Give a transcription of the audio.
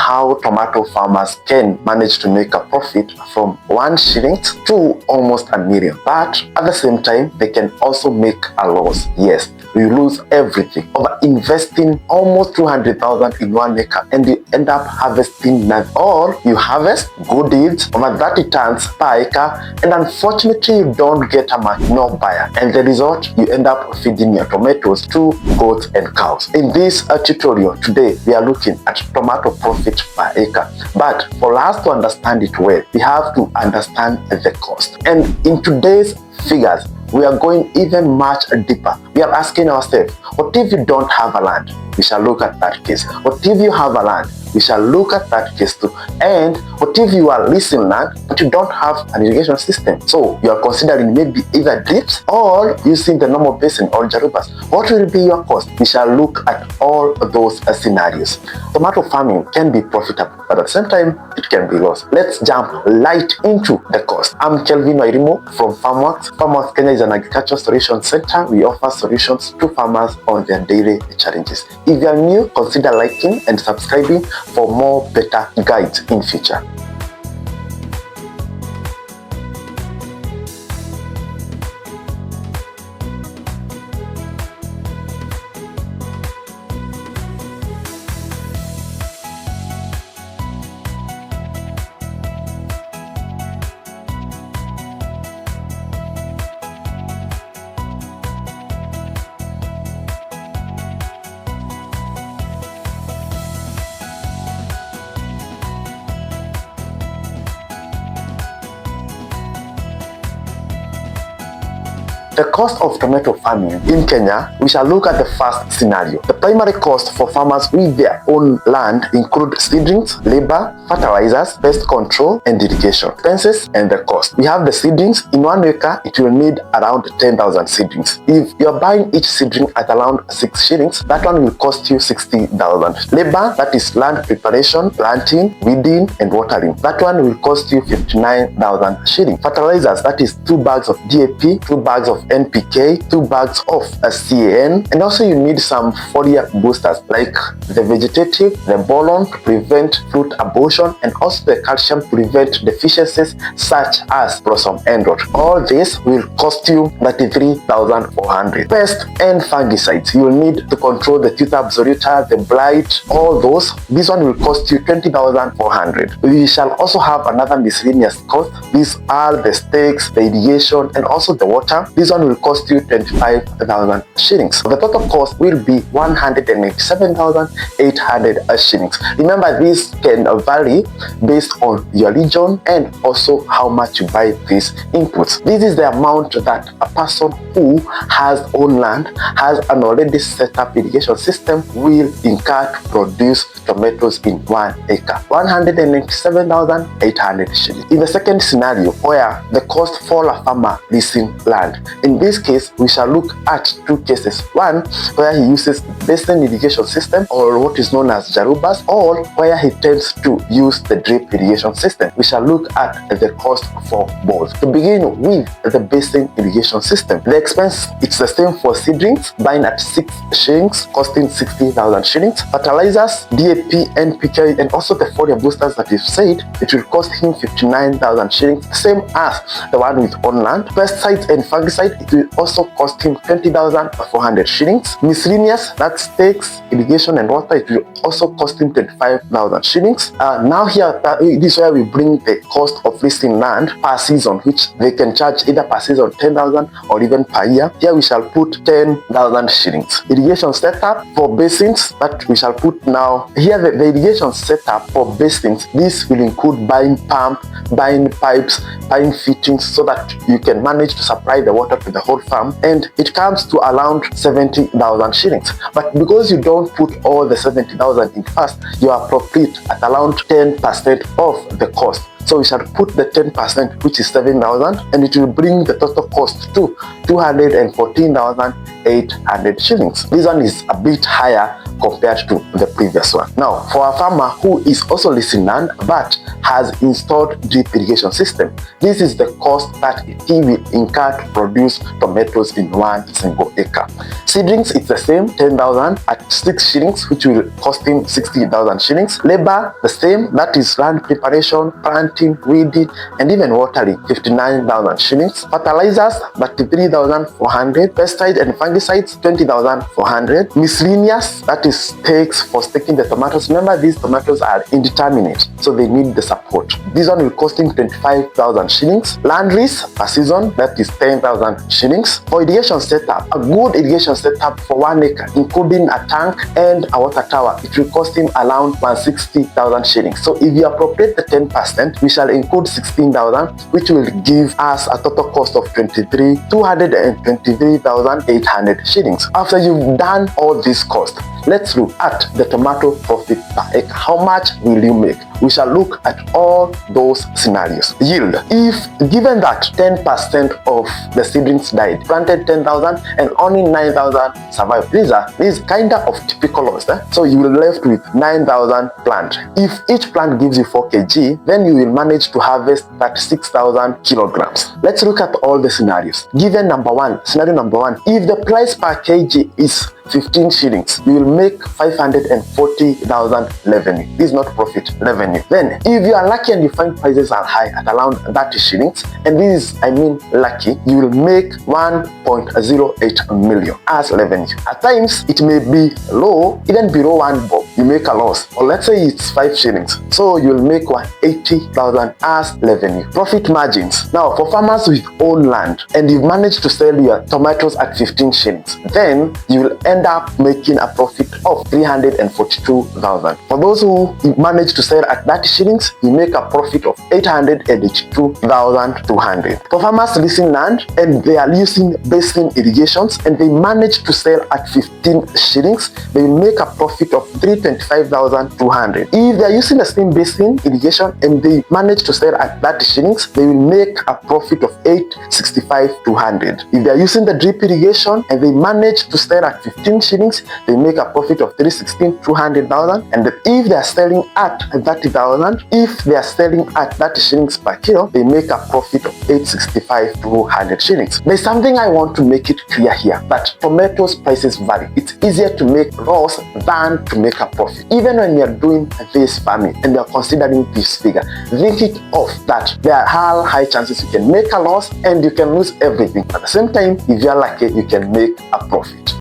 how tomato farmers can manage to make a profit from 1 shilling to almost 1 million. But at the same time, they can also make a loss. Yes, you lose everything. Over investing almost 200,000 in 1 acre, and you end up harvesting none. Or you harvest good yields over 30 tons per acre, and unfortunately you don't get a no buyer, and the result, you end up feeding your tomatoes to goats and cows. In this tutorial today, we are looking at tomato profit per acre. But for us to understand it well, we have to understand the cost. And in today's figures, we are going even much deeper. We are asking ourselves, what if you don't have a land? We shall look at that case. What if you have a land? We shall look at that case too. And what if you are leasing land but you don't have an irrigation system? So you are considering maybe either drips or using the normal basin or jarubas. What will be your cost? We shall look at all those scenarios. Tomato farming can be profitable, but at the same time, it can be lost. Let's jump right into the cost. I'm Kelvin Wairimo from FarmWorks. FarmWorks Kenya is an agricultural solution center. We offer solutions to farmers on their daily challenges. If you are new, consider liking and subscribing for more better guides in future. The cost of tomato farming in Kenya, we shall look at the first scenario. The primary cost for farmers with their own land include seedlings, labor, fertilizers, pest control, and irrigation expenses and the cost. We have the seedlings. In 1 acre, it will need around 10,000 seedlings. If you're buying each seedling at around 6 shillings, that one will cost you 60,000. Labor, that is land preparation, planting, weeding, and watering. That one will cost you 59,000 shillings. Fertilizers, that is 2 bags of DAP, 2 bags of NPK, 2 bags of CAN, and also you need some foliar boosters like the vegetative, the boron to prevent fruit abortion, and also the calcium to prevent deficiencies such as blossom end rot. All this will cost you 33,400. Pest and fungicides, you will need to control the tooth absoluta, the blight, all those. This one will cost you 20,400. We shall also have another miscellaneous cost. These are the stakes, the irrigation, and also the water. This one will cost you 25,000 shillings. The total cost will be 187,800 shillings. Remember, this can vary based on your region and also how much you buy these inputs. This is the amount that a person who has own land, has an already set up irrigation system, will incur to produce tomatoes in 1 acre. 187,800 shillings. In the second scenario, where the cost for a farmer leasing land, in this case, we shall look at 2 cases. One, where he uses basin irrigation system, or what is known as jarubas, or where he tends to use the drip irrigation system. We shall look at the cost for both. To begin with the basin irrigation system, the expense, it's the same for seedlings, buying at 6 shillings, costing 60,000 shillings. Fertilizers, DAP, NPK, and also the foliar boosters that you've said, it will cost him 59,000 shillings, same as the one with on land. Pesticides and fungicide, it will also cost him 20,400 shillings. Miscellaneous, that stakes, irrigation, and water, it will also cost him 25,000 shillings. Now here, this is where we bring the cost of leasing land per season, which they can charge either per season 10,000 or even per year. Here we shall put 10,000 shillings. Irrigation setup for basins, that we shall put now. Here the irrigation setup for basins, this will include buying pump, buying pipes, buying fittings, so that you can manage to supply the water to the whole farm, and it comes to around 70,000 shillings. But because you don't put all the 70,000 in first, you are profit at around 10% of the cost. So we shall put the 10%, which is 7,000, and it will bring the total cost to 214,800 shillings. This one is a bit higher compared to the previous one. Now, for a farmer who is also leasing land but has installed drip irrigation system, this is the cost that he will incur to produce tomatoes in one single acre. Seedlings, it's the same, 10,000 at 6 shillings, which will cost him 60,000 shillings. Labor, the same, that is land preparation, planting, weeding, and even watering, 59,000 shillings. Fertilizers, 33,400. Pesticide and fungicides, 20,400. Miscellaneous, that is stakes for staking the tomatoes. Remember, these tomatoes are indeterminate, so they need the support. This one will cost him 25,000 shillings. Land lease per season, that is 10,000 shillings. For irrigation setup, a good irrigation setup for 1 acre, including a tank and a water tower, it will cost him around 160,000 shillings. So if you appropriate the 10%, we shall include 16,000, which will give us a total cost of 223,800 shillings. After you've done all this cost, let's look at the tomato profit per acre. How much will you make? We shall look at all those scenarios. Yield. If given that 10% of the seedlings died, planted 10,000 and only 9,000 survived, these is kind of typical loss. So you will left with 9,000 plant. If each plant gives you 4 kg, then you will manage to harvest 36,000 kilograms. Let's look at all the scenarios. Given scenario number one, if the price per kg is 15 shillings, you will make 540,000 revenue. This is not profit, revenue. Then if you are lucky and you find prices are high at around 30 shillings, and this is, lucky, you will make 1.08 million as revenue. At times it may be low, even below 1 bob, you make a loss, or let's say it's 5 shillings, so you will make 180,000 as revenue. Profit margins. Now, for farmers with own land and you've managed to sell your tomatoes at 15 shillings, then you will end up making a profit of 342,000. For those who manage to sell at 30 shillings, you make a profit of 882,200. For farmers leasing land and they are using basin irrigations and they manage to sell at 15 shillings, they will make a profit of 325,200. If they are using the same basin irrigation and they manage to sell at 30 shillings, they will make a profit of 865,200. If they are using the drip irrigation and they manage to sell at 15 shillings, they make a profit of 316,200,000. And if they are selling at 30,000, if they are selling at 30 shillings per kilo, they make a profit of 865,200 shillings. There's something I want to make it clear here, that tomatoes prices vary. It's easier to make loss than to make a profit. Even when you're doing this farming and you're considering this figure, think it off that there are high chances you can make a loss and you can lose everything. At the same time, if you're lucky, you can make a profit.